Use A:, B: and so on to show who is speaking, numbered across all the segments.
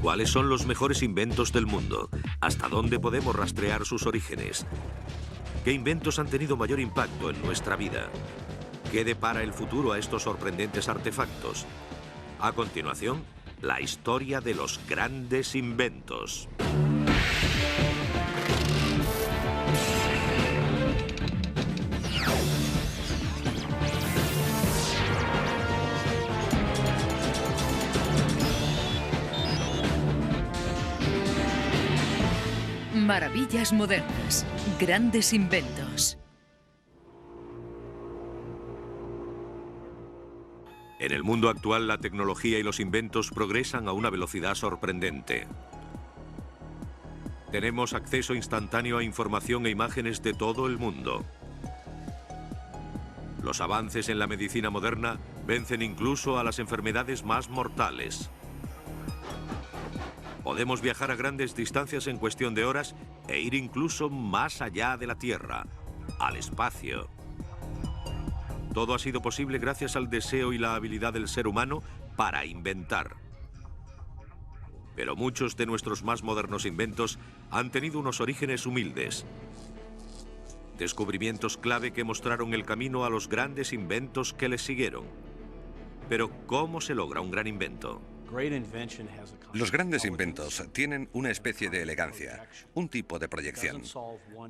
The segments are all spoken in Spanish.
A: ¿Cuáles son los mejores inventos del mundo? ¿Hasta dónde podemos rastrear sus orígenes? ¿Qué inventos han tenido mayor impacto en nuestra vida? ¿Qué depara el futuro a estos sorprendentes artefactos? A continuación, la historia de los grandes inventos.
B: Maravillas modernas. Grandes inventos.
A: En el mundo actual, la tecnología y los inventos progresan a una velocidad sorprendente. Tenemos acceso instantáneo a información e imágenes de todo el mundo. Los avances en la medicina moderna vencen incluso a las enfermedades más mortales. Podemos viajar a grandes distancias en cuestión de horas e ir incluso más allá de la Tierra, al espacio. Todo ha sido posible gracias al deseo y la habilidad del ser humano para inventar. Pero muchos de nuestros más modernos inventos han tenido unos orígenes humildes. Descubrimientos clave que mostraron el camino a los grandes inventos que les siguieron. Pero, ¿cómo se logra un gran invento?
C: Los grandes inventos tienen una especie de elegancia, un tipo de proyección.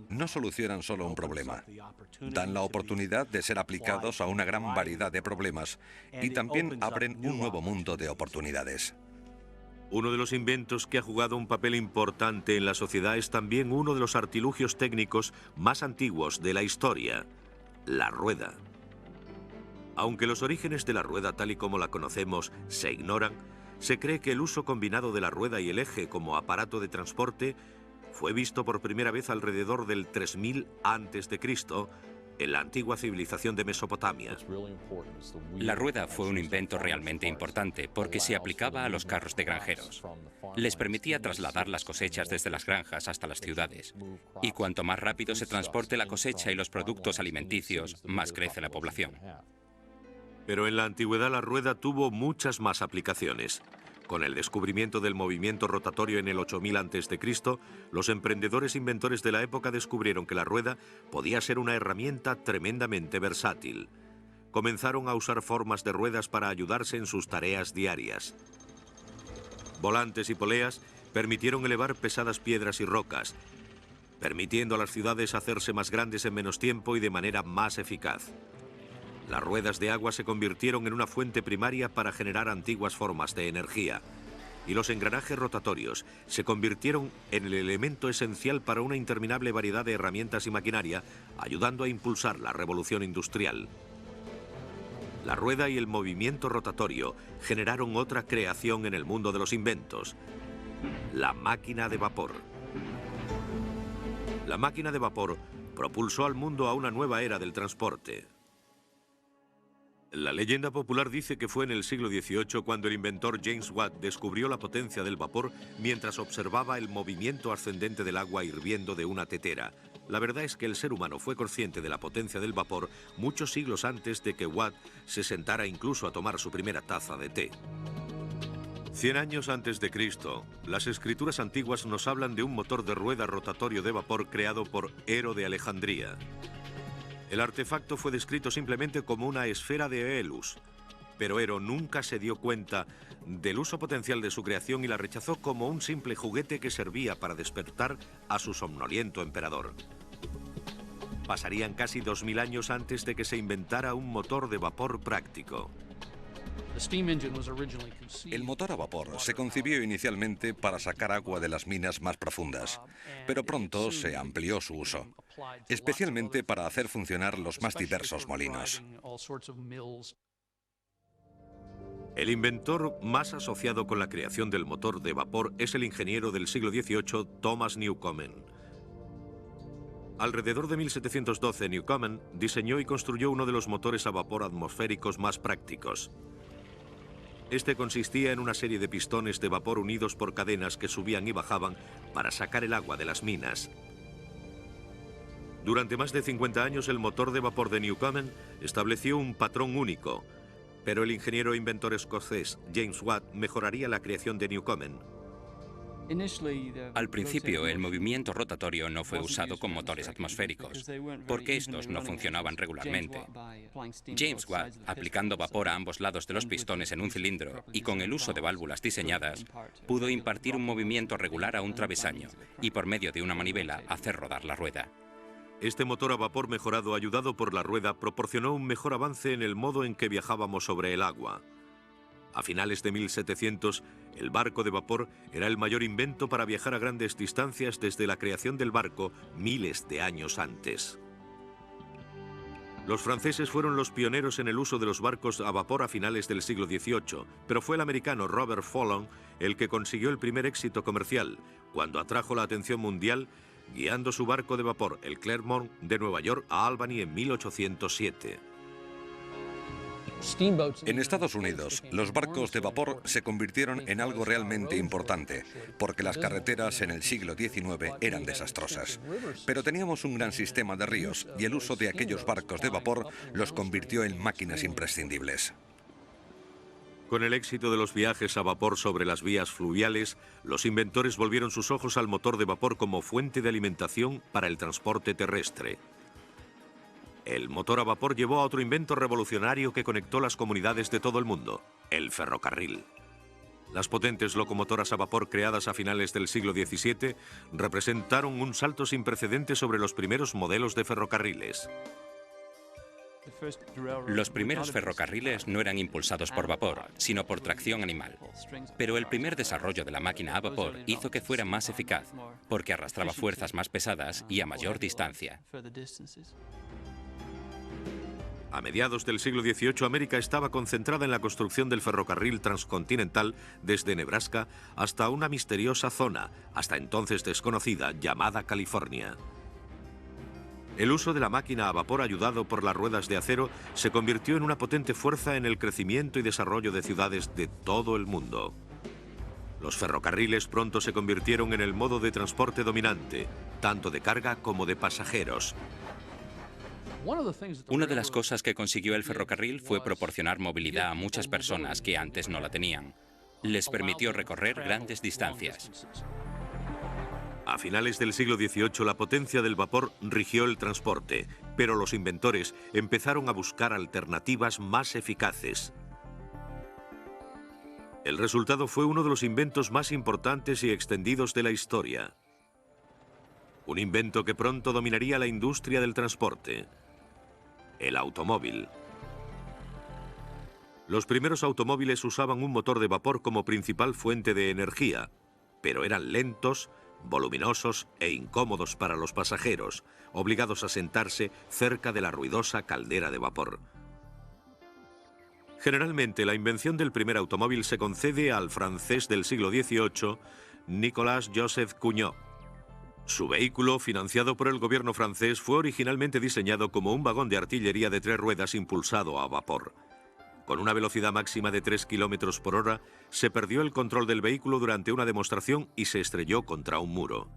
C: No solucionan solo un problema, dan la oportunidad de ser aplicados a una gran variedad de problemas y también abren un nuevo mundo de oportunidades.
A: Uno de los inventos que ha jugado un papel importante en la sociedad es también uno de los artilugios técnicos más antiguos de la historia, la rueda. Aunque los orígenes de la rueda tal y como la conocemos se ignoran, se cree que el uso combinado de la rueda y el eje como aparato de transporte fue visto por primera vez alrededor del 3000 a.C. en la antigua civilización de Mesopotamia.
D: La rueda fue un invento realmente importante porque se aplicaba a los carros de granjeros. Les permitía trasladar las cosechas desde las granjas hasta las ciudades. Y cuanto más rápido se transporte la cosecha y los productos alimenticios, más crece la población.
A: Pero en la antigüedad la rueda tuvo muchas más aplicaciones. Con el descubrimiento del movimiento rotatorio en el 8000 a.C., los emprendedores inventores de la época descubrieron que la rueda podía ser una herramienta tremendamente versátil. Comenzaron a usar formas de ruedas para ayudarse en sus tareas diarias. Volantes y poleas permitieron elevar pesadas piedras y rocas, permitiendo a las ciudades hacerse más grandes en menos tiempo y de manera más eficaz. Las ruedas de agua se convirtieron en una fuente primaria para generar antiguas formas de energía. Y los engranajes rotatorios se convirtieron en el elemento esencial para una interminable variedad de herramientas y maquinaria, ayudando a impulsar la revolución industrial. La rueda y el movimiento rotatorio generaron otra creación en el mundo de los inventos: la máquina de vapor. La máquina de vapor propulsó al mundo a una nueva era del transporte. La leyenda popular dice que fue en el siglo XVIII cuando el inventor James Watt descubrió la potencia del vapor mientras observaba el movimiento ascendente del agua hirviendo de una tetera. La verdad es que el ser humano fue consciente de la potencia del vapor muchos siglos antes de que Watt se sentara incluso a tomar su primera taza de té. 100 años antes de Cristo, las escrituras antiguas nos hablan de un motor de rueda rotatorio de vapor creado por Ero de Alejandría. El artefacto fue descrito simplemente como una esfera de Helus, pero Ero nunca se dio cuenta del uso potencial de su creación y la rechazó como un simple juguete que servía para despertar a su somnoliento emperador. Pasarían casi 2000 años antes de que se inventara un motor de vapor práctico.
C: El motor a vapor se concibió inicialmente para sacar agua de las minas más profundas, pero pronto se amplió su uso, especialmente para hacer funcionar los más diversos molinos.
A: El inventor más asociado con la creación del motor de vapor es el ingeniero del siglo XVIII, Thomas Newcomen. Alrededor de 1712, Newcomen diseñó y construyó uno de los motores a vapor atmosféricos más prácticos. Este consistía en una serie de pistones de vapor unidos por cadenas que subían y bajaban para sacar el agua de las minas. Durante más de 50 años, el motor de vapor de Newcomen estableció un patrón único, Pero el ingeniero e inventor escocés James Watt mejoraría la creación de Newcomen.
D: Al principio, el movimiento rotatorio no fue usado con motores atmosféricos, porque estos no funcionaban regularmente. James Watt, aplicando vapor a ambos lados de los pistones en un cilindro y con el uso de válvulas diseñadas, pudo impartir un movimiento regular a un travesaño y, por medio de una manivela, hacer rodar la rueda.
A: Este motor a vapor mejorado, ayudado por la rueda, proporcionó un mejor avance en el modo en que viajábamos sobre el agua. A finales de 1700, el barco de vapor era el mayor invento para viajar a grandes distancias desde la creación del barco miles de años antes. Los franceses fueron los pioneros en el uso de los barcos a vapor a finales del siglo XVIII, pero fue el americano Robert Fulton el que consiguió el primer éxito comercial, cuando atrajo la atención mundial guiando su barco de vapor, el Clermont, de Nueva York a Albany en 1807.
C: En Estados Unidos, los barcos de vapor se convirtieron en algo realmente importante, porque las carreteras en el siglo XIX eran desastrosas. Pero teníamos un gran sistema de ríos y el uso de aquellos barcos de vapor los convirtió en máquinas imprescindibles.
A: Con el éxito de los viajes a vapor sobre las vías fluviales, los inventores volvieron sus ojos al motor de vapor como fuente de alimentación para el transporte terrestre. El motor a vapor llevó a otro invento revolucionario que conectó las comunidades de todo el mundo, el ferrocarril. Las potentes locomotoras a vapor creadas a finales del siglo XVII representaron un salto sin precedentes sobre los primeros modelos de ferrocarriles.
D: Los primeros ferrocarriles no eran impulsados por vapor, sino por tracción animal. Pero el primer desarrollo de la máquina a vapor hizo que fuera más eficaz, porque arrastraba fuerzas más pesadas y a mayor distancia.
A: A mediados del siglo XVIII, América estaba concentrada en la construcción del ferrocarril transcontinental desde Nebraska hasta una misteriosa zona, hasta entonces desconocida, llamada California. El uso de la máquina a vapor ayudado por las ruedas de acero se convirtió en una potente fuerza en el crecimiento y desarrollo de ciudades de todo el mundo. Los ferrocarriles pronto se convirtieron en el modo de transporte dominante, tanto de carga como de pasajeros.
D: Una de las cosas que consiguió el ferrocarril fue proporcionar movilidad a muchas personas que antes no la tenían. Les permitió recorrer grandes distancias.
A: A finales del siglo XVIII, la potencia del vapor rigió el transporte, pero los inventores empezaron a buscar alternativas más eficaces. El resultado fue uno de los inventos más importantes y extendidos de la historia. Un invento que pronto dominaría la industria del transporte: el automóvil. Los primeros automóviles usaban un motor de vapor como principal fuente de energía, pero eran lentos, voluminosos e incómodos para los pasajeros, obligados a sentarse cerca de la ruidosa caldera de vapor. Generalmente, la invención del primer automóvil se concede al francés del siglo XVIII, Nicolas Joseph Cugnot. Su vehículo, financiado por el gobierno francés, fue originalmente diseñado como un vagón de artillería de 3 ruedas impulsado a vapor. Con una velocidad máxima de 3 km por hora, se perdió el control del vehículo durante una demostración y se estrelló contra un muro.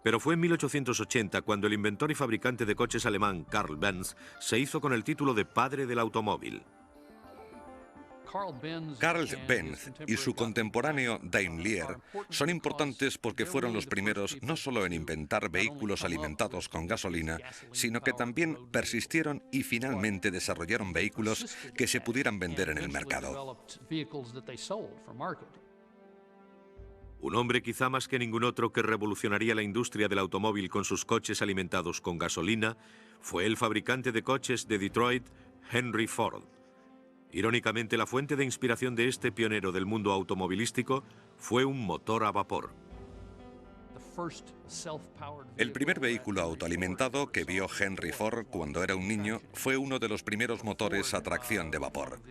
A: Pero fue en 1880 cuando el inventor y fabricante de coches alemán Carl Benz se hizo con el título de padre del automóvil.
C: Carl Benz y su contemporáneo Daimler son importantes porque fueron los primeros no solo en inventar vehículos alimentados con gasolina, sino que también persistieron y finalmente desarrollaron vehículos que se pudieran vender en el mercado.
A: Un hombre quizá más que ningún otro que revolucionaría la industria del automóvil con sus coches alimentados con gasolina fue el fabricante de coches de Detroit, Henry Ford. Irónicamente, la fuente de inspiración de este pionero del mundo automovilístico fue un motor a vapor.
C: El primer vehículo autoalimentado que vio Henry Ford cuando era un niño fue uno de los primeros motores a tracción de vapor.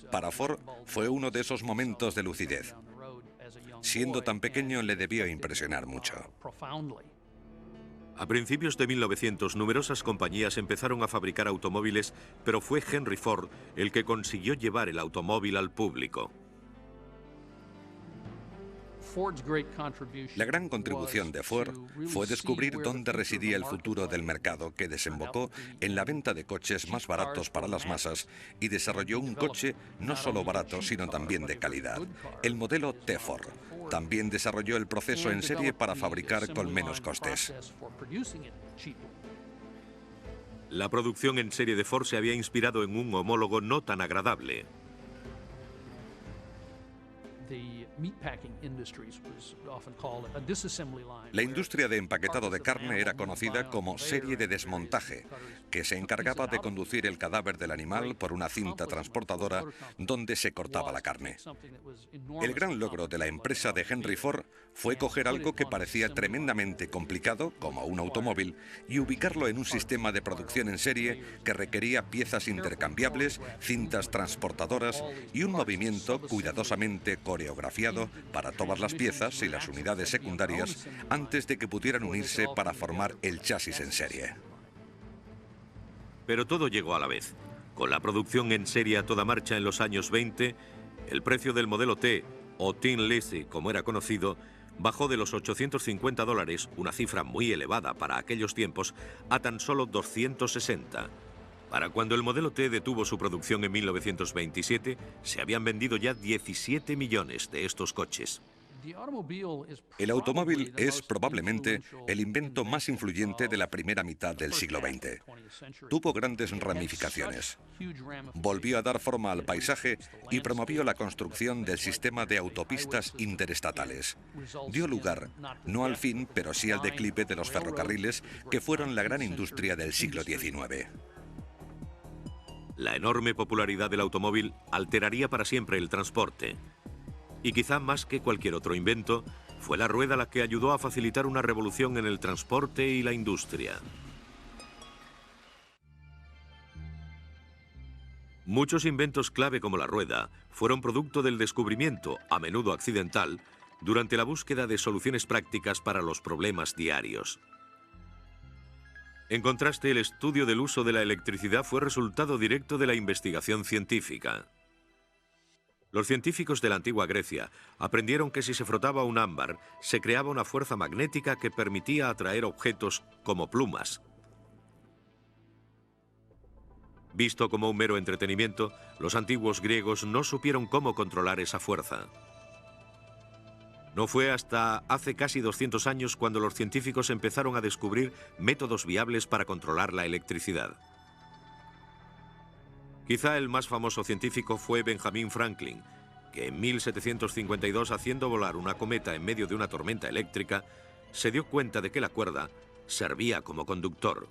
C: Para Ford fue uno de esos momentos de lucidez. Siendo tan pequeño, le debió impresionar mucho.
A: A principios de 1900, numerosas compañías empezaron a fabricar automóviles, pero fue Henry Ford el que consiguió llevar el automóvil al público.
C: La gran contribución de Ford fue descubrir dónde residía el futuro del mercado, que desembocó en la venta de coches más baratos para las masas, y desarrolló un coche no solo barato, sino también de calidad, el modelo T-Ford. También desarrolló el proceso en serie para fabricar con menos costes.
A: La producción en serie de Ford se había inspirado en un homólogo no tan agradable.
C: La industria de empaquetado de carne era conocida como serie de desmontaje, que se encargaba de conducir el cadáver del animal por una cinta transportadora donde se cortaba la carne. El gran logro de la empresa de Henry Ford fue coger algo que parecía tremendamente complicado, como un automóvil, y ubicarlo en un sistema de producción en serie que requería piezas intercambiables, cintas transportadoras y un movimiento cuidadosamente coreografiado para todas las piezas y las unidades secundarias antes de que pudieran unirse para formar el chasis en serie.
A: Pero todo llegó a la vez. Con la producción en serie a toda marcha en los años 20, el precio del modelo T, o Tin Lizzy como era conocido, bajó de los $850, una cifra muy elevada para aquellos tiempos, a tan solo 260. Para cuando el modelo T detuvo su producción en 1927, se habían vendido ya 17 millones de estos coches.
C: El automóvil es probablemente el invento más influyente de la primera mitad del siglo XX. Tuvo grandes ramificaciones. Volvió a dar forma al paisaje y promovió la construcción del sistema de autopistas interestatales. Dio lugar, no al fin, pero sí al declive de los ferrocarriles, que fueron la gran industria del siglo XIX.
A: La enorme popularidad del automóvil alteraría para siempre el transporte. Y quizá más que cualquier otro invento, fue la rueda la que ayudó a facilitar una revolución en el transporte y la industria. Muchos inventos clave como la rueda fueron producto del descubrimiento, a menudo accidental, durante la búsqueda de soluciones prácticas para los problemas diarios. En contraste, el estudio del uso de la electricidad fue resultado directo de la investigación científica. Los científicos de la antigua Grecia aprendieron que si se frotaba un ámbar, se creaba una fuerza magnética que permitía atraer objetos como plumas. Visto como un mero entretenimiento, los antiguos griegos no supieron cómo controlar esa fuerza. No fue hasta hace casi 200 años cuando los científicos empezaron a descubrir métodos viables para controlar la electricidad. Quizá el más famoso científico fue Benjamin Franklin, que en 1752, haciendo volar una cometa en medio de una tormenta eléctrica, se dio cuenta de que la cuerda servía como conductor.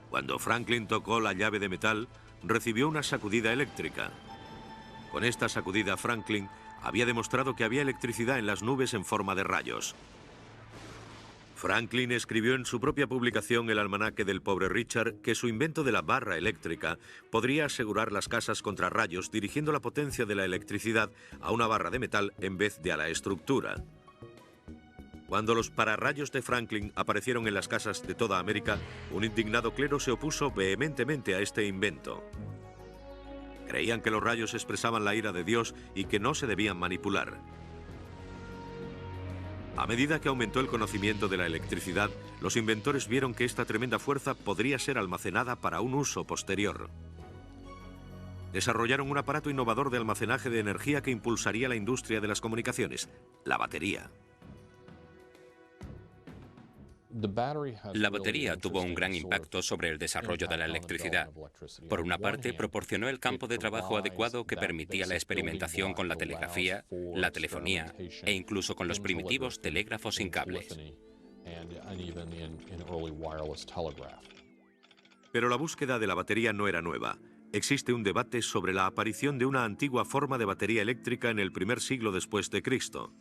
A: Cuando Franklin tocó la llave de metal, recibió una sacudida eléctrica. Con esta sacudida, Franklin había demostrado que había electricidad en las nubes en forma de rayos. Franklin escribió en su propia publicación El almanaque del pobre Richard que su invento de la barra eléctrica podría asegurar las casas contra rayos dirigiendo la potencia de la electricidad a una barra de metal en vez de a la estructura. Cuando los pararrayos de Franklin aparecieron en las casas de toda América, un indignado clero se opuso vehementemente a este invento. Creían que los rayos expresaban la ira de Dios y que no se debían manipular. A medida que aumentó el conocimiento de la electricidad, los inventores vieron que esta tremenda fuerza podría ser almacenada para un uso posterior. Desarrollaron un aparato innovador de almacenaje de energía que impulsaría la industria de las comunicaciones, la batería.
D: La batería tuvo un gran impacto sobre el desarrollo de la electricidad. Por una parte, proporcionó el campo de trabajo adecuado que permitía la experimentación con la telegrafía, la telefonía e incluso con los primitivos telégrafos sin cables.
A: Pero la búsqueda de la batería no era nueva. Existe un debate sobre la aparición de una antigua forma de batería eléctrica en el primer siglo después de Cristo.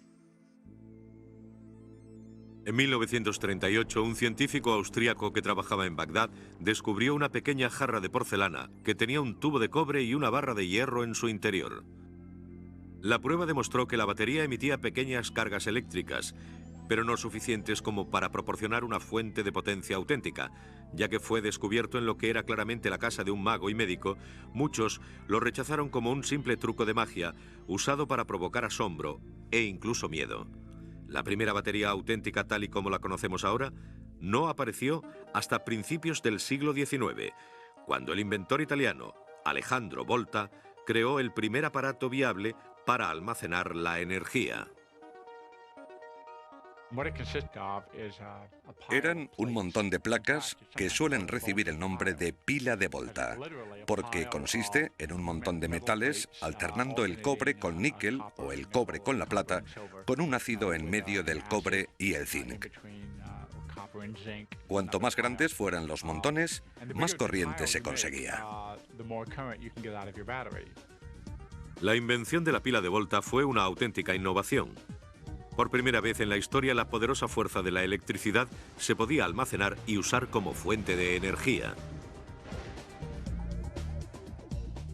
A: En 1938, un científico austríaco que trabajaba en Bagdad descubrió una pequeña jarra de porcelana que tenía un tubo de cobre y una barra de hierro en su interior. La prueba demostró que la batería emitía pequeñas cargas eléctricas, pero no suficientes como para proporcionar una fuente de potencia auténtica. Ya que fue descubierto en lo que era claramente la casa de un mago y médico, muchos lo rechazaron como un simple truco de magia usado para provocar asombro e incluso miedo. La primera batería auténtica tal y como la conocemos ahora no apareció hasta principios del siglo XIX, cuando el inventor italiano Alejandro Volta creó el primer aparato viable para almacenar la energía.
C: Eran un montón de placas que suelen recibir el nombre de pila de Volta, porque consiste en un montón de metales alternando el cobre con níquel o el cobre con la plata, con un ácido en medio del cobre y el zinc. Cuanto más grandes fueran los montones, más corriente se conseguía.
A: La invención de la pila de Volta fue una auténtica innovación. Por primera vez en la historia, la poderosa fuerza de la electricidad se podía almacenar y usar como fuente de energía.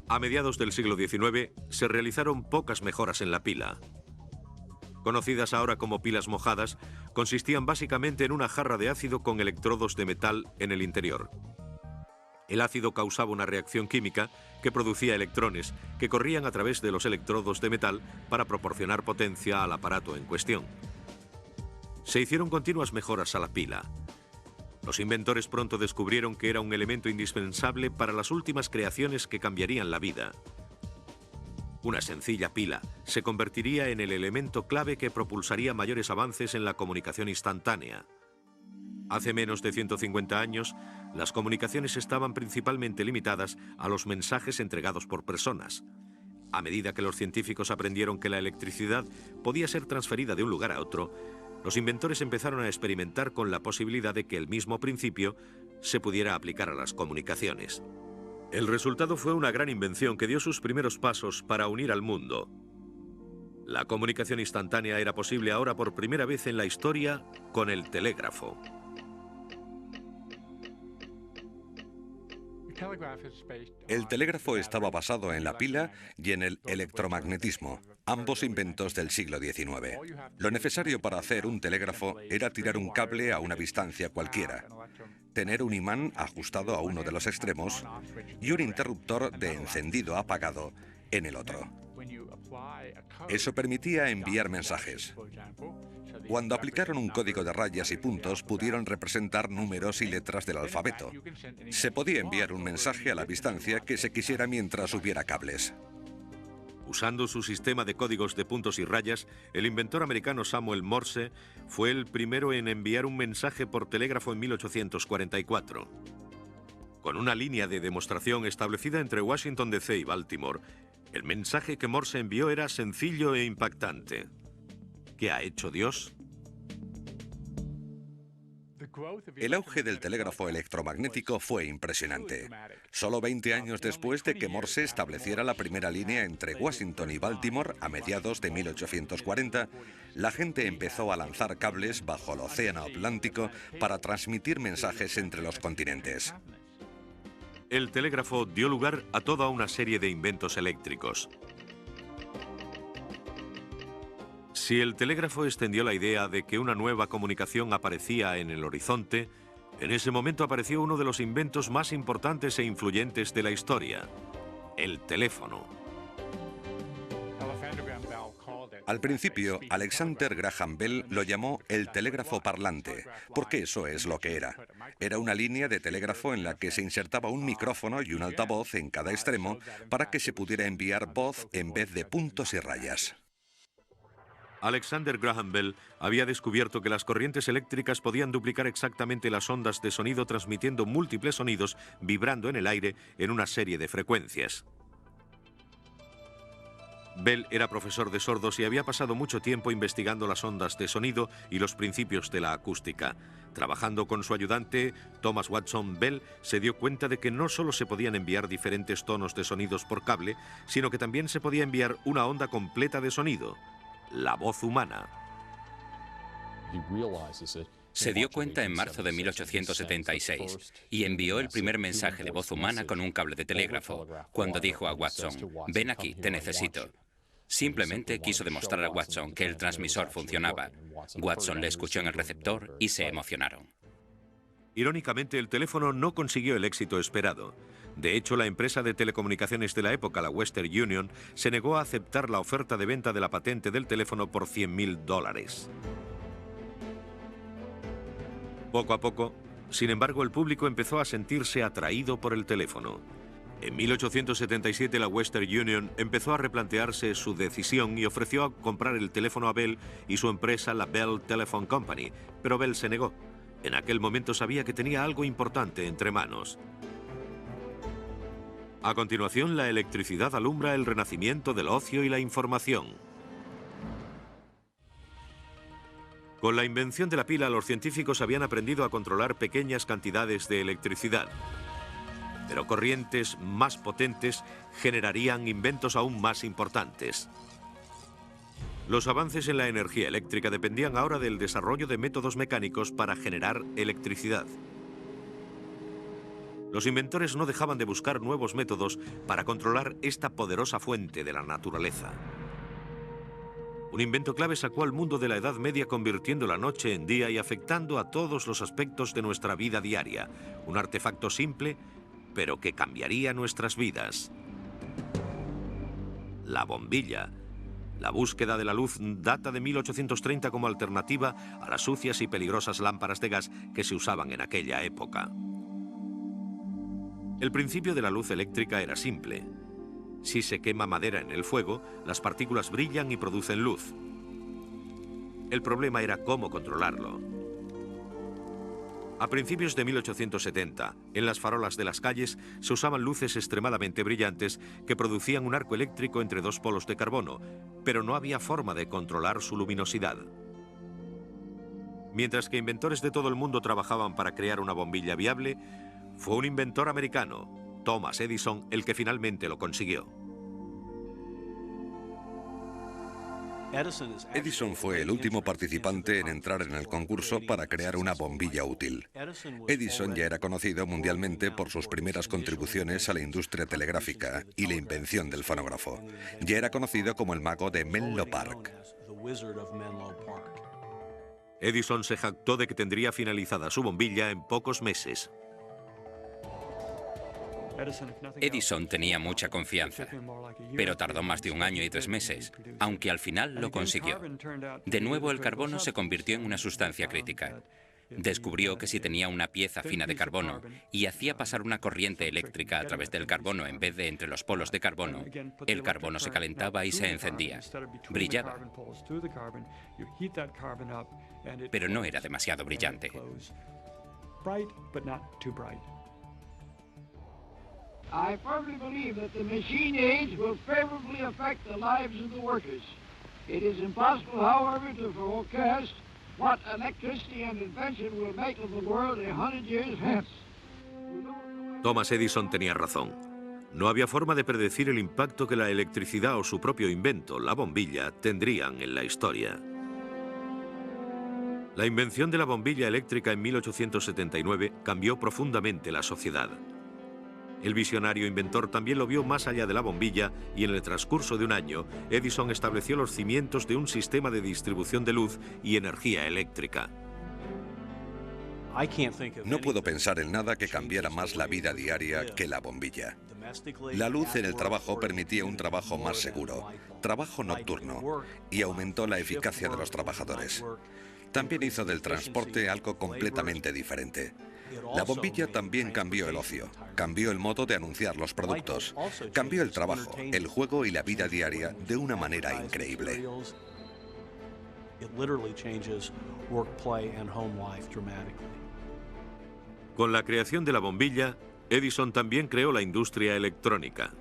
A: A mediados del siglo XIX se realizaron pocas mejoras en la pila. Conocidas ahora como pilas mojadas, consistían básicamente en una jarra de ácido con electrodos de metal en el interior. El ácido causaba una reacción química que producía electrones que corrían a través de los electrodos de metal para proporcionar potencia al aparato en cuestión. Se hicieron continuas mejoras a la pila. Los inventores pronto descubrieron que era un elemento indispensable para las últimas creaciones que cambiarían la vida. Una sencilla pila se convertiría en el elemento clave que propulsaría mayores avances en la comunicación instantánea. Hace menos de 150 años, las comunicaciones estaban principalmente limitadas a los mensajes entregados por personas. A medida que los científicos aprendieron que la electricidad podía ser transferida de un lugar a otro, los inventores empezaron a experimentar con la posibilidad de que el mismo principio se pudiera aplicar a las comunicaciones. El resultado fue una gran invención que dio sus primeros pasos para unir al mundo. La comunicación instantánea era posible ahora por primera vez en la historia con el telégrafo.
C: El telégrafo estaba basado en la pila y en el electromagnetismo, ambos inventos del siglo XIX. Lo necesario para hacer un telégrafo era tirar un cable a una distancia cualquiera, tener un imán ajustado a uno de los extremos y un interruptor de encendido-apagado en el otro. Eso permitía enviar mensajes. Cuando aplicaron un código de rayas y puntos, pudieron representar números y letras del alfabeto. Se podía enviar un mensaje a la distancia que se quisiera mientras hubiera cables.
A: Usando su sistema de códigos de puntos y rayas, el inventor americano Samuel Morse fue el primero en enviar un mensaje por telégrafo en 1844. Con una línea de demostración establecida entre Washington D.C. y Baltimore, el mensaje que Morse envió era sencillo e impactante. ¿Qué ha hecho Dios?
C: El auge del telégrafo electromagnético fue impresionante. Solo 20 años después de que Morse estableciera la primera línea entre Washington y Baltimore a mediados de 1840, la gente empezó a lanzar cables bajo el océano Atlántico para transmitir mensajes entre los continentes.
A: El telégrafo dio lugar a toda una serie de inventos eléctricos. Si el telégrafo extendió la idea de que una nueva comunicación aparecía en el horizonte, en ese momento apareció uno de los inventos más importantes e influyentes de la historia: el teléfono.
C: Al principio, Alexander Graham Bell lo llamó el telégrafo parlante, porque eso es lo que era. Era una línea de telégrafo en la que se insertaba un micrófono y un altavoz en cada extremo para que se pudiera enviar voz en vez de puntos y rayas.
A: Alexander Graham Bell había descubierto que las corrientes eléctricas podían duplicar exactamente las ondas de sonido, transmitiendo múltiples sonidos vibrando en el aire en una serie de frecuencias. Bell era profesor de sordos y había pasado mucho tiempo investigando las ondas de sonido y los principios de la acústica. Trabajando con su ayudante, Thomas Watson, Bell se dio cuenta de que no solo se podían enviar diferentes tonos de sonidos por cable, sino que también se podía enviar una onda completa de sonido: la voz humana.
D: Se dio cuenta en marzo de 1876 y envió el primer mensaje de voz humana con un cable de telégrafo, cuando dijo a Watson: «Ven aquí, te necesito». Simplemente quiso demostrar a Watson que el transmisor funcionaba. Watson le escuchó en el receptor y se emocionaron.
A: Irónicamente, el teléfono no consiguió el éxito esperado. De hecho, la empresa de telecomunicaciones de la época, la Western Union, se negó a aceptar la oferta de venta de la patente del teléfono por $100.000. Poco a poco, sin embargo, el público empezó a sentirse atraído por el teléfono. En 1877 la Western Union empezó a replantearse su decisión y ofreció a comprar el teléfono a Bell y su empresa, la Bell Telephone Company, pero Bell se negó. En aquel momento sabía que tenía algo importante entre manos. A continuación, la electricidad alumbra el renacimiento del ocio y la información. Con la invención de la pila, los científicos habían aprendido a controlar pequeñas cantidades de electricidad. Pero corrientes más potentes generarían inventos aún más importantes. Los avances en la energía eléctrica dependían ahora del desarrollo de métodos mecánicos para generar electricidad. Los inventores no dejaban de buscar nuevos métodos para controlar esta poderosa fuente de la naturaleza. Un invento clave sacó al mundo de la Edad Media, convirtiendo la noche en día y afectando a todos los aspectos de nuestra vida diaria. Un artefacto simple, pero que cambiaría nuestras vidas. La bombilla. La búsqueda de la luz data de 1830 como alternativa a las sucias y peligrosas lámparas de gas que se usaban en aquella época. El principio de la luz eléctrica era simple. Si se quema madera en el fuego, las partículas brillan y producen luz. El problema era cómo controlarlo. A principios de 1870, en las farolas de las calles se usaban luces extremadamente brillantes que producían un arco eléctrico entre dos polos de carbono, pero no había forma de controlar su luminosidad. Mientras que inventores de todo el mundo trabajaban para crear una bombilla viable, fue un inventor americano, Thomas Edison, el que finalmente lo consiguió.
C: Edison fue el último participante en entrar en el concurso para crear una bombilla útil. Edison ya era conocido mundialmente por sus primeras contribuciones a la industria telegráfica y la invención del fonógrafo. Ya era conocido como el mago de Menlo Park.
A: Edison se jactó de que tendría finalizada su bombilla en pocos meses.
D: Edison tenía mucha confianza, pero tardó más de 1 año y 3 meses, aunque al final lo consiguió. De nuevo, el carbono se convirtió en una sustancia crítica. Descubrió que si tenía una pieza fina de carbono y hacía pasar una corriente eléctrica a través del carbono en vez de entre los polos de carbono, el carbono se calentaba y se encendía. Brillaba. Pero no era demasiado brillante.
E: I firmly believe that the machine age will favorably affect the lives of the workers. It is impossible, however, to forecast what electricity and invention will make of the world 100 years hence.
A: Thomas Edison tenía razón. No había forma de predecir el impacto que la electricidad o su propio invento, la bombilla, tendrían en la historia. La invención de la bombilla eléctrica en 1879 cambió profundamente la sociedad. El visionario inventor también lo vio más allá de la bombilla y en el transcurso de 1 año, Edison estableció los cimientos de un sistema de distribución de luz y energía eléctrica.
C: No puedo pensar en nada que cambiara más la vida diaria que la bombilla. La luz en el trabajo permitía un trabajo más seguro, trabajo nocturno, y aumentó la eficacia de los trabajadores. También hizo del transporte algo completamente diferente. La bombilla también cambió el ocio, cambió el modo de anunciar los productos, cambió el trabajo, el juego y la vida diaria de una manera increíble.
A: Con la creación de la bombilla, Edison también creó la industria electrónica.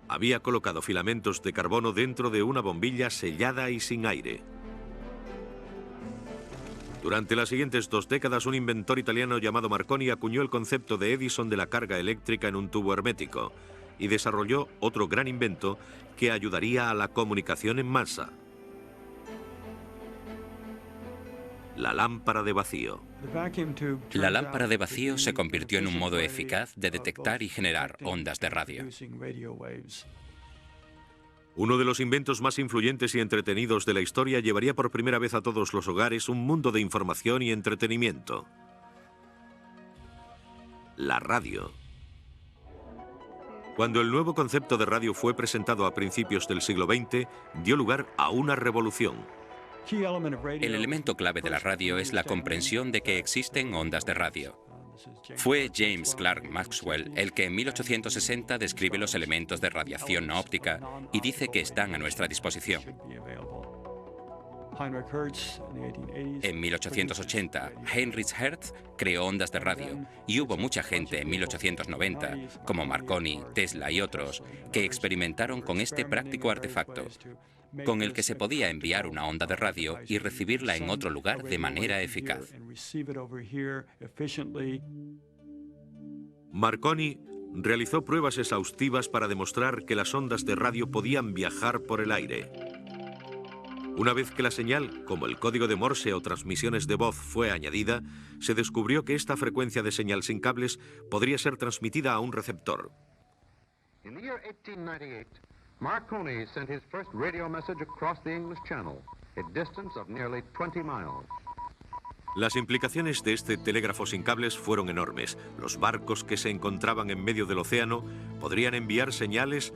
A: Había colocado filamentos de carbono dentro de una bombilla sellada y sin aire. Durante las siguientes 2 décadas, un inventor italiano llamado Marconi acuñó el concepto de Edison de la carga eléctrica en un tubo hermético y desarrolló otro gran invento que ayudaría a la comunicación en masa: la lámpara de vacío.
D: La lámpara de vacío se convirtió en un modo eficaz de detectar y generar ondas de radio.
A: Uno de los inventos más influyentes y entretenidos de la historia llevaría por primera vez a todos los hogares un mundo de información y entretenimiento. La radio. Cuando el nuevo concepto de radio fue presentado a principios del siglo XX, dio lugar a una revolución.
D: El elemento clave de la radio es la comprensión de que existen ondas de radio. Fue James Clerk Maxwell el que en 1860 describe los elementos de radiación óptica y dice que están a nuestra disposición. En 1880, Heinrich Hertz creó ondas de radio y hubo mucha gente en 1890, como Marconi, Tesla y otros, que experimentaron con este práctico artefacto, con el que se podía enviar una onda de radio y recibirla en otro lugar de manera eficaz.
A: Marconi realizó pruebas exhaustivas para demostrar que las ondas de radio podían viajar por el aire. Una vez que la señal, como el código de Morse o transmisiones de voz, fue añadida, se descubrió que esta frecuencia de señal sin cables podría ser transmitida a un receptor.
F: In the year 1898, Marconi sent his first radio message across the English Channel, a distance of nearly 20 miles.
A: Las implicaciones de este telégrafo sin cables fueron enormes. Los barcos que se encontraban en medio del océano podrían enviar señales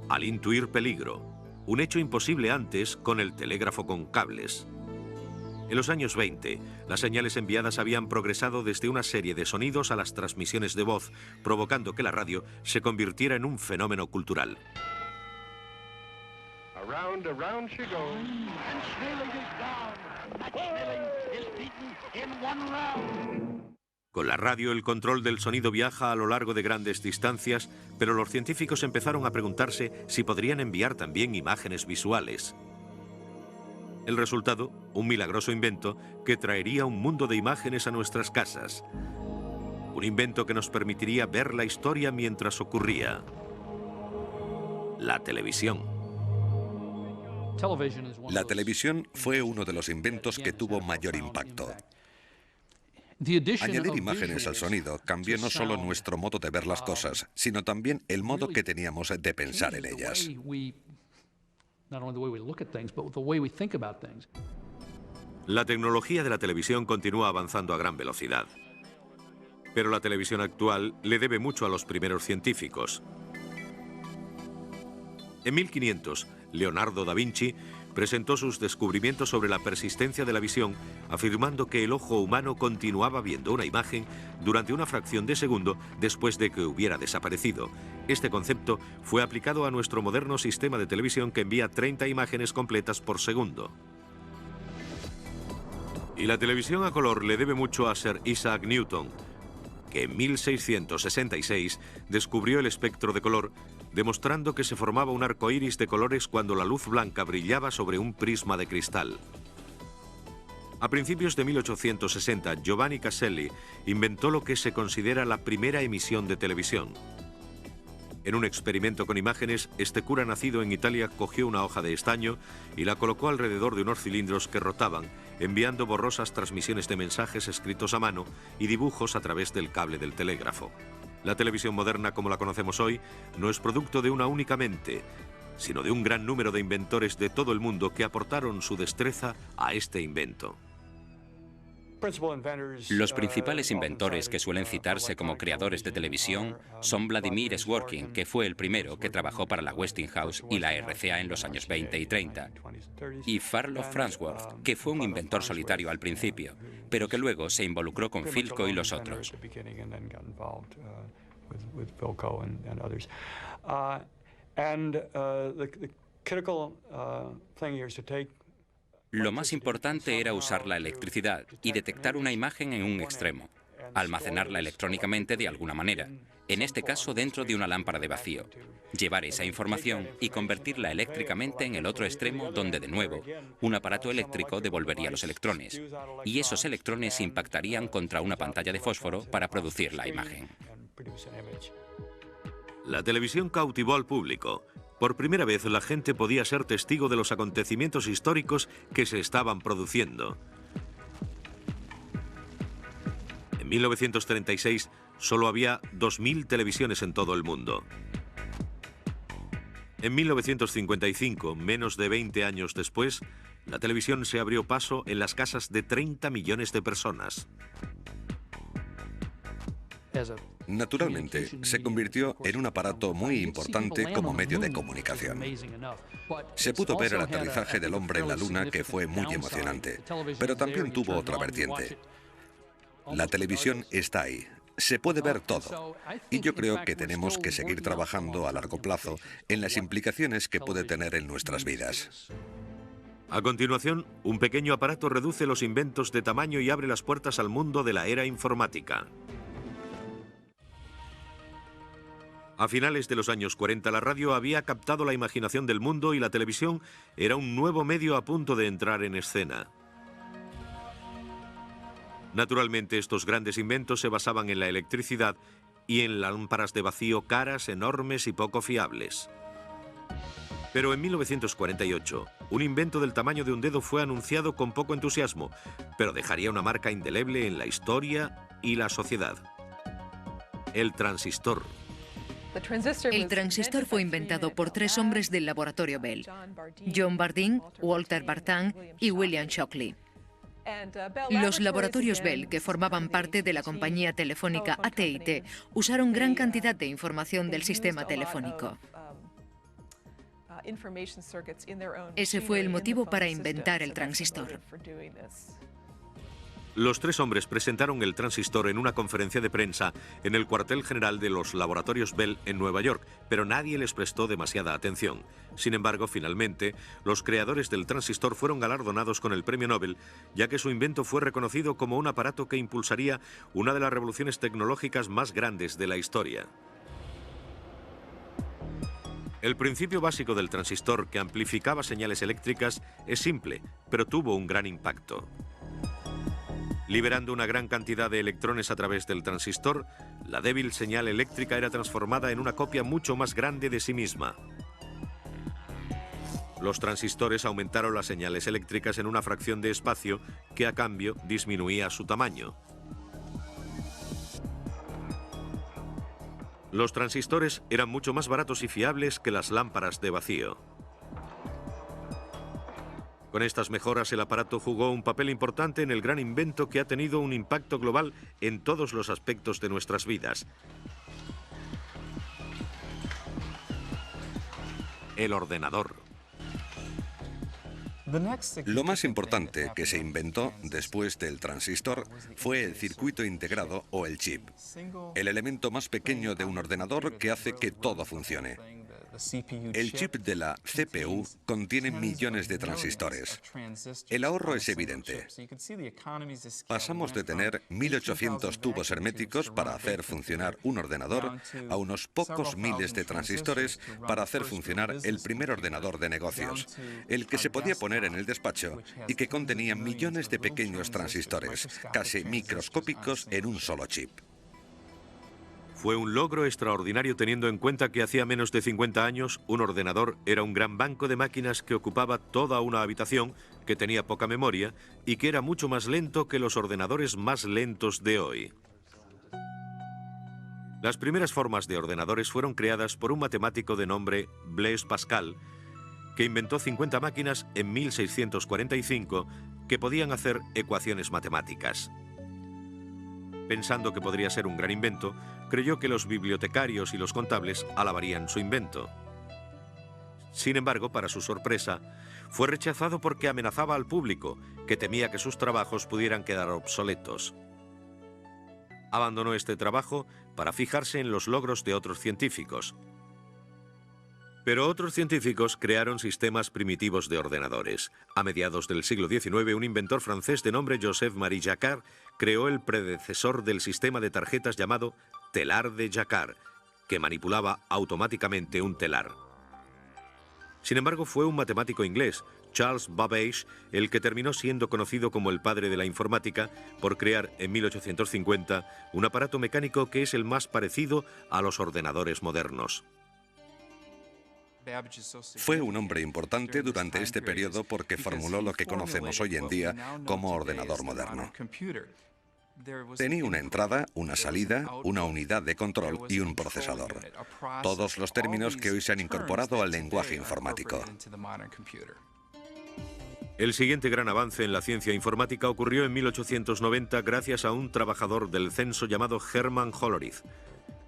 A: al intuir peligro, un hecho imposible antes con el telégrafo con cables. En los años 20, las señales enviadas habían progresado desde una serie de sonidos a las transmisiones de voz, provocando que la radio se convirtiera en un fenómeno cultural.
F: Around, around she goes.
E: And Schmeling is down. Max Schmeling is beaten in one round.
A: Con la radio, el control del sonido viaja a lo largo de grandes distancias, pero los científicos empezaron a preguntarse si podrían enviar también imágenes visuales. El resultado, un milagroso invento que traería un mundo de imágenes a nuestras casas. Un invento que nos permitiría ver la historia mientras ocurría. La televisión.
C: La televisión fue uno de los inventos que tuvo mayor impacto. Añadir imágenes al sonido cambió no solo nuestro modo de ver las cosas, sino también el modo que teníamos de pensar en ellas.
A: La tecnología de la televisión continúa avanzando a gran velocidad. Pero la televisión actual le debe mucho a los primeros científicos. En 1500, Leonardo da Vinci presentó sus descubrimientos sobre la persistencia de la visión, afirmando que el ojo humano continuaba viendo una imagen durante una fracción de segundo después de que hubiera desaparecido. Este concepto fue aplicado a nuestro moderno sistema de televisión que envía 30 imágenes completas por segundo. Y la televisión a color le debe mucho a Sir Isaac Newton, que en 1666 descubrió el espectro de color, demostrando que se formaba un arco iris de colores cuando la luz blanca brillaba sobre un prisma de cristal. A principios de 1860, Giovanni Caselli inventó lo que se considera la primera emisión de televisión. En un experimento con imágenes, este cura nacido en Italia cogió una hoja de estaño y la colocó alrededor de unos cilindros que rotaban, enviando borrosas transmisiones de mensajes escritos a mano y dibujos a través del cable del telégrafo. La televisión moderna, como la conocemos hoy, no es producto de una única mente, sino de un gran número de inventores de todo el mundo que aportaron su destreza a este invento.
D: Los principales inventores que suelen citarse como creadores de televisión son Vladimir Sworkin, que fue el primero que trabajó para la Westinghouse y la RCA en los años 20 y 30, y Farlow Farnsworth, que fue un inventor solitario al principio, pero que luego se involucró con Philco y los otros. Lo más importante era usar la electricidad y detectar una imagen en un extremo, almacenarla electrónicamente de alguna manera, en este caso dentro de una lámpara de vacío, llevar esa información y convertirla eléctricamente en el otro extremo donde, de nuevo, un aparato eléctrico devolvería los electrones, y esos electrones impactarían contra una pantalla de fósforo para producir la imagen.
A: La televisión cautivó al público. Por primera vez la gente podía ser testigo de los acontecimientos históricos que se estaban produciendo. En 1936 solo había 2000 televisiones en todo el mundo. En 1955, menos de 20 años después, la televisión se abrió paso en las casas de 30 millones de personas.
C: Naturalmente, se convirtió en un aparato muy importante como medio de comunicación. Se pudo ver el aterrizaje del hombre en la Luna, que fue muy emocionante, pero también tuvo otra vertiente. La televisión está ahí, se puede ver todo, y yo creo que tenemos que seguir trabajando a largo plazo en las implicaciones que puede tener en nuestras vidas.
A: A continuación, un pequeño aparato reduce los inventos de tamaño y abre las puertas al mundo de la era informática. A finales de los años 40, la radio había captado la imaginación del mundo y la televisión era un nuevo medio a punto de entrar en escena. Naturalmente, estos grandes inventos se basaban en la electricidad y en lámparas de vacío caras, enormes y poco fiables. Pero en 1948, un invento del tamaño de un dedo fue anunciado con poco entusiasmo, pero dejaría una marca indeleble en la historia y la sociedad. El transistor.
B: El transistor fue inventado por 3 hombres del laboratorio Bell: John Bardeen, Walter Bartan y William Shockley. Los laboratorios Bell, que formaban parte de la compañía telefónica AT&T, usaron gran cantidad de información del sistema telefónico. Ese fue el motivo para inventar el transistor.
A: Los 3 hombres presentaron el transistor en una conferencia de prensa en el cuartel general de los laboratorios Bell en Nueva York, pero nadie les prestó demasiada atención. Sin embargo, finalmente, los creadores del transistor fueron galardonados con el premio Nobel, ya que su invento fue reconocido como un aparato que impulsaría una de las revoluciones tecnológicas más grandes de la historia. El principio básico del transistor, que amplificaba señales eléctricas, es simple, pero tuvo un gran impacto. Liberando una gran cantidad de electrones a través del transistor, la débil señal eléctrica era transformada en una copia mucho más grande de sí misma. Los transistores aumentaron las señales eléctricas en una fracción de espacio que, a cambio, disminuía su tamaño. Los transistores eran mucho más baratos y fiables que las lámparas de vacío. Con estas mejoras, el aparato jugó un papel importante en el gran invento que ha tenido un impacto global en todos los aspectos de nuestras vidas: el ordenador.
C: Lo más importante que se inventó después del transistor fue el circuito integrado o el chip, el elemento más pequeño de un ordenador que hace que todo funcione. El chip de la CPU contiene millones de transistores. El ahorro es evidente. Pasamos de tener 1800 tubos herméticos para hacer funcionar un ordenador a unos pocos miles de transistores para hacer funcionar el primer ordenador de negocios, el que se podía poner en el despacho y que contenía millones de pequeños transistores, casi microscópicos en un solo chip.
A: Fue un logro extraordinario teniendo en cuenta que hacía menos de 50 años un ordenador era un gran banco de máquinas que ocupaba toda una habitación, que tenía poca memoria y que era mucho más lento que los ordenadores más lentos de hoy. Las primeras formas de ordenadores fueron creadas por un matemático de nombre Blaise Pascal, que inventó 50 máquinas en 1645 que podían hacer ecuaciones matemáticas. Pensando que podría ser un gran invento, creyó que los bibliotecarios y los contables alabarían su invento. Sin embargo, para su sorpresa, fue rechazado porque amenazaba al público, que temía que sus trabajos pudieran quedar obsoletos. Abandonó este trabajo para fijarse en los logros de otros científicos. Pero otros científicos crearon sistemas primitivos de ordenadores. A mediados del siglo XIX, un inventor francés de nombre Joseph-Marie Jacquard creó el predecesor del sistema de tarjetas llamado telar de Jacquard, que manipulaba automáticamente un telar. Sin embargo, fue un matemático inglés, Charles Babbage, el que terminó siendo conocido como el padre de la informática por crear en 1850 un aparato mecánico que es el más parecido a los ordenadores modernos.
C: Fue un hombre importante durante este periodo porque formuló lo que conocemos hoy en día como ordenador moderno. Tenía una entrada, una salida, una unidad de control y un procesador. Todos los términos que hoy se han incorporado al lenguaje informático.
A: El siguiente gran avance en la ciencia informática ocurrió en 1890 gracias a un trabajador del censo llamado Hermann Hollerith.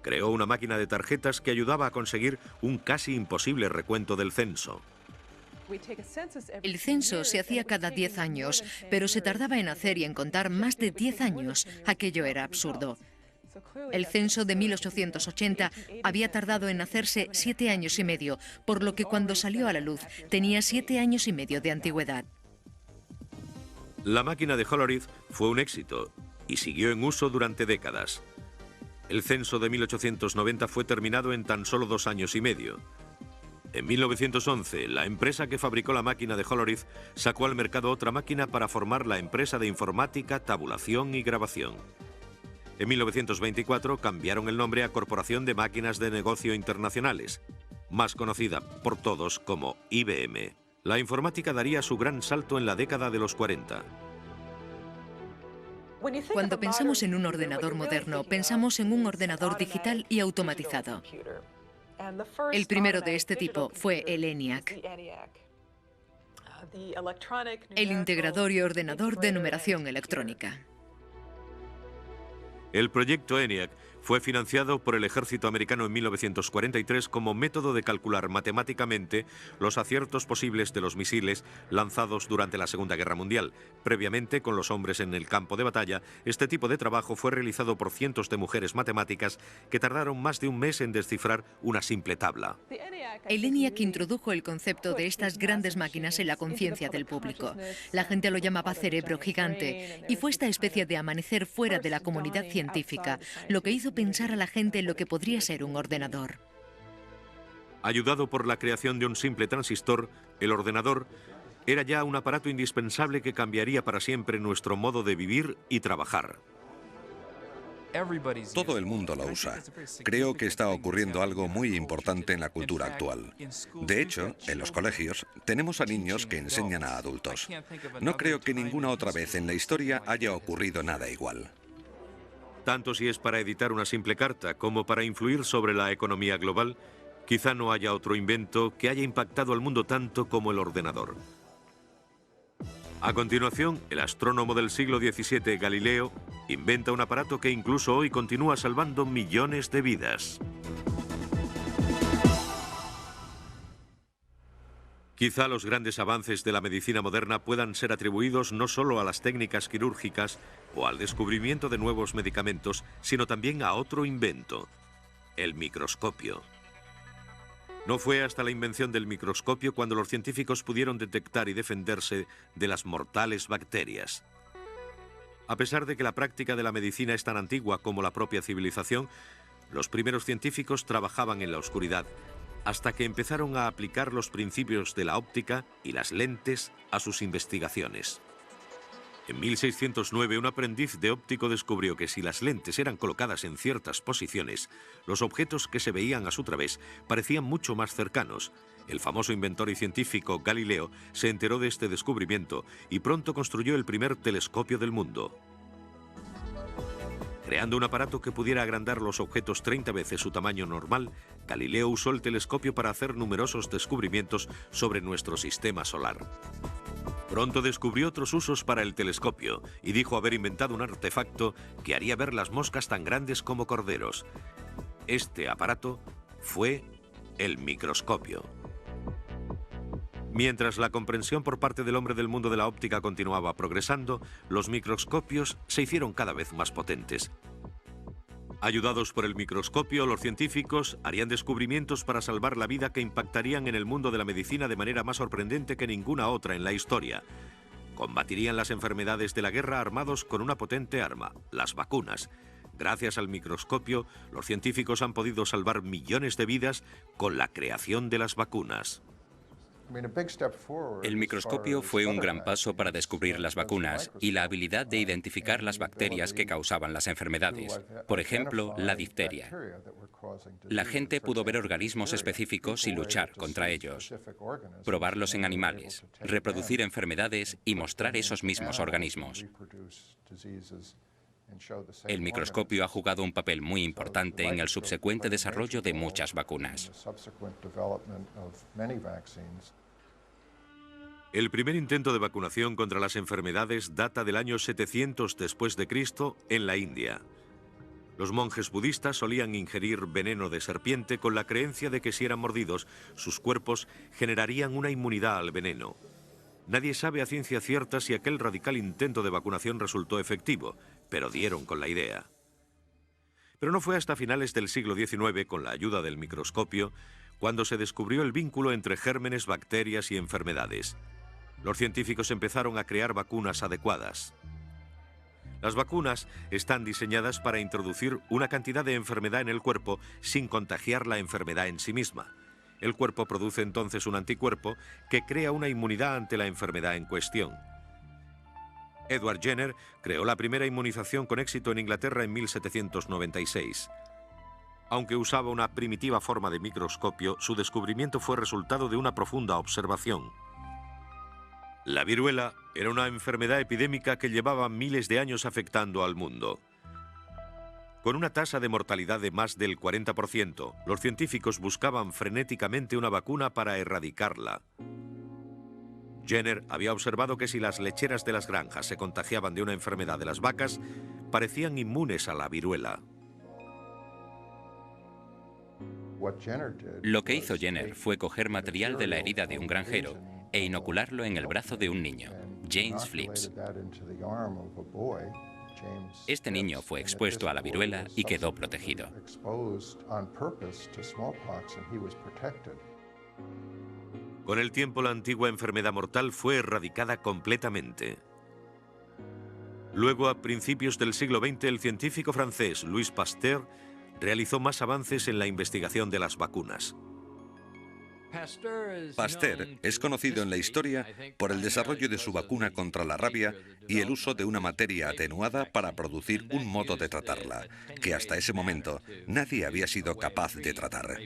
A: Creó una máquina de tarjetas que ayudaba a conseguir un casi imposible recuento del censo.
B: El censo se hacía cada 10 años, pero se tardaba en hacer y en contar más de 10 años. Aquello era absurdo. El censo de 1880 había tardado en hacerse 7 años y medio, por lo que cuando salió a la luz tenía 7 años y medio de antigüedad.
A: La máquina de Hollerith fue un éxito y siguió en uso durante décadas. El censo de 1890 fue terminado en tan solo 2 años y medio. En 1911, la empresa que fabricó la máquina de Hollerith sacó al mercado otra máquina para formar la empresa de informática, tabulación y grabación. En 1924 cambiaron el nombre a Corporación de Máquinas de Negocio Internacionales, más conocida por todos como IBM. La informática daría su gran salto en la década de los 40.
B: Cuando pensamos en un ordenador moderno, pensamos en un ordenador digital y automatizado. El primero de este tipo fue el ENIAC, el integrador y ordenador de numeración electrónica.
A: El proyecto ENIAC fue financiado por el ejército americano en 1943 como método de calcular matemáticamente los aciertos posibles de los misiles lanzados durante la Segunda Guerra Mundial. Previamente, con los hombres en el campo de batalla, este tipo de trabajo fue realizado por cientos de mujeres matemáticas que tardaron más de un mes en descifrar una simple tabla.
B: El ENIAC introdujo el concepto de estas grandes máquinas en la conciencia del público. La gente lo llamaba cerebro gigante, y fue esta especie de amanecer fuera de la comunidad científica lo que hizo pensar a la gente en lo que podría ser un ordenador.
A: Ayudado por la creación de un simple transistor, el ordenador era ya un aparato indispensable que cambiaría para siempre nuestro modo de vivir y trabajar.
C: Todo el mundo lo usa. Creo que está ocurriendo algo muy importante en la cultura actual. De hecho, en los colegios tenemos a niños que enseñan a adultos. No creo que ninguna otra vez en la historia haya ocurrido nada igual.
A: Tanto si es para editar una simple carta como para influir sobre la economía global, quizá no haya otro invento que haya impactado al mundo tanto como el ordenador. A continuación, el astrónomo del siglo XVII, Galileo, inventa un aparato que incluso hoy continúa salvando millones de vidas. Quizá los grandes avances de la medicina moderna puedan ser atribuidos no solo a las técnicas quirúrgicas o al descubrimiento de nuevos medicamentos, sino también a otro invento, el microscopio. No fue hasta la invención del microscopio cuando los científicos pudieron detectar y defenderse de las mortales bacterias. A pesar de que la práctica de la medicina es tan antigua como la propia civilización, los primeros científicos trabajaban en la oscuridad, hasta que empezaron a aplicar los principios de la óptica y las lentes a sus investigaciones. En 1609, un aprendiz de óptico descubrió que si las lentes eran colocadas en ciertas posiciones, los objetos que se veían a su través parecían mucho más cercanos. El famoso inventor y científico Galileo se enteró de este descubrimiento y pronto construyó el primer telescopio del mundo. Creando un aparato que pudiera agrandar los objetos 30 veces su tamaño normal, Galileo usó el telescopio para hacer numerosos descubrimientos sobre nuestro sistema solar. Pronto descubrió otros usos para el telescopio y dijo haber inventado un artefacto que haría ver las moscas tan grandes como corderos. Este aparato fue el microscopio. Mientras la comprensión por parte del hombre del mundo de la óptica continuaba progresando, los microscopios se hicieron cada vez más potentes. Ayudados por el microscopio, los científicos harían descubrimientos para salvar la vida que impactarían en el mundo de la medicina de manera más sorprendente que ninguna otra en la historia. Combatirían las enfermedades de la guerra armados con una potente arma, las vacunas. Gracias al microscopio, los científicos han podido salvar millones de vidas con la creación de las vacunas.
D: El microscopio fue un gran paso para descubrir las vacunas y la habilidad de identificar las bacterias que causaban las enfermedades. Por ejemplo, la difteria. La gente pudo ver organismos específicos y luchar contra ellos, probarlos en animales, reproducir enfermedades y mostrar esos mismos organismos. El microscopio ha jugado un papel muy importante en el subsecuente desarrollo de muchas vacunas.
A: El primer intento de vacunación contra las enfermedades data del año 700 después de Cristo en la India. Los monjes budistas solían ingerir veneno de serpiente con la creencia de que si eran mordidos, sus cuerpos generarían una inmunidad al veneno. Nadie sabe a ciencia cierta si aquel radical intento de vacunación resultó efectivo, pero dieron con la idea. Pero no fue hasta finales del siglo XIX, con la ayuda del microscopio, cuando se descubrió el vínculo entre gérmenes, bacterias y enfermedades. Los científicos empezaron a crear vacunas adecuadas. Las vacunas están diseñadas para introducir una cantidad de enfermedad en el cuerpo sin contagiar la enfermedad en sí misma. El cuerpo produce entonces un anticuerpo que crea una inmunidad ante la enfermedad en cuestión. Edward Jenner creó la primera inmunización con éxito en Inglaterra en 1796. Aunque usaba una primitiva forma de microscopio, su descubrimiento fue resultado de una profunda observación. La viruela era una enfermedad epidémica que llevaba miles de años afectando al mundo. Con una tasa de mortalidad de más del 40%, los científicos buscaban frenéticamente una vacuna para erradicarla. Jenner había observado que si las lecheras de las granjas se contagiaban de una enfermedad de las vacas, parecían inmunes a la viruela.
D: Lo que hizo Jenner fue coger material de la herida de un granjero e inocularlo en el brazo de un niño, James Phillips. Este niño fue expuesto a la viruela y quedó protegido.
A: Con el tiempo, la antigua enfermedad mortal fue erradicada completamente. Luego, a principios del siglo XX, el científico francés Louis Pasteur realizó más avances en la investigación de las vacunas.
C: Pasteur es conocido en la historia por el desarrollo de su vacuna contra la rabia y el uso de una materia atenuada para producir un modo de tratarla, que hasta ese momento nadie había sido capaz de tratar.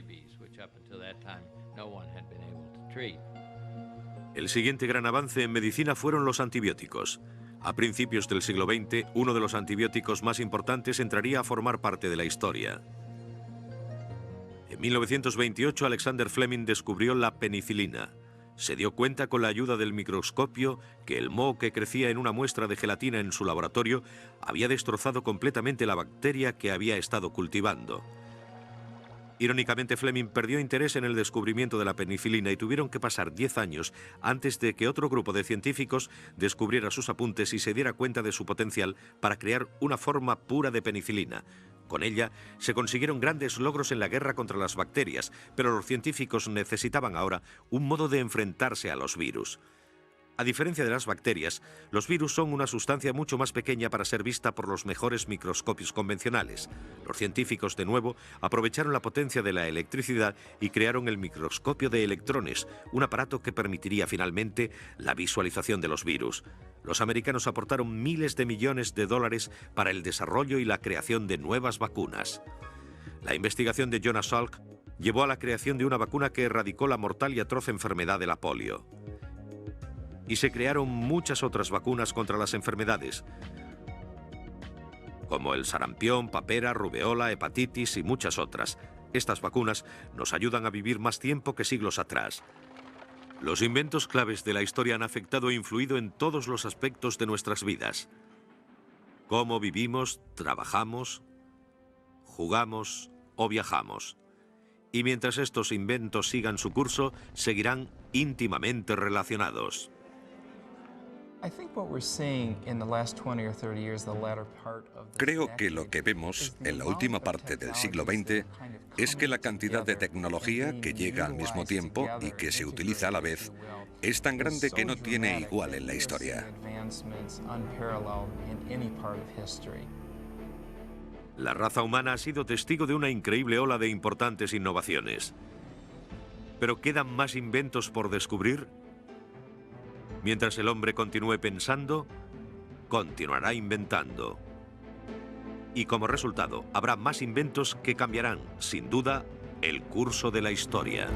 A: El siguiente gran avance en medicina fueron los antibióticos. A principios del siglo XX, uno de los antibióticos más importantes entraría a formar parte de la historia. En 1928, Alexander Fleming descubrió la penicilina. Se dio cuenta con la ayuda del microscopio que el moho que crecía en una muestra de gelatina en su laboratorio había destrozado completamente la bacteria que había estado cultivando. Irónicamente, Fleming perdió interés en el descubrimiento de la penicilina y tuvieron que pasar 10 años antes de que otro grupo de científicos descubriera sus apuntes y se diera cuenta de su potencial para crear una forma pura de penicilina. Con ella se consiguieron grandes logros en la guerra contra las bacterias, pero los científicos necesitaban ahora un modo de enfrentarse a los virus. A diferencia de las bacterias, los virus son una sustancia mucho más pequeña para ser vista por los mejores microscopios convencionales. Los científicos, de nuevo, aprovecharon la potencia de la electricidad y crearon el microscopio de electrones, un aparato que permitiría finalmente la visualización de los virus. Los americanos aportaron miles de millones de dólares para el desarrollo y la creación de nuevas vacunas. La investigación de Jonas Salk llevó a la creación de una vacuna que erradicó la mortal y atroz enfermedad de la polio. Y se crearon muchas otras vacunas contra las enfermedades, como el sarampión, papera, rubeola, hepatitis y muchas otras. Estas vacunas nos ayudan a vivir más tiempo que siglos atrás. Los inventos claves de la historia han afectado e influido en todos los aspectos de nuestras vidas. Cómo vivimos, trabajamos, jugamos o viajamos. Y mientras estos inventos sigan su curso, seguirán íntimamente relacionados.
C: Creo que lo que vemos en la última parte del siglo XX es que la cantidad de tecnología que llega al mismo tiempo y que se utiliza a la vez es tan grande que no tiene igual en la historia.
A: La raza humana ha sido testigo de una increíble ola de importantes innovaciones. ¿Pero quedan más inventos por descubrir? Mientras el hombre continúe pensando, continuará inventando. Y como resultado, habrá más inventos que cambiarán, sin duda, el curso de la historia.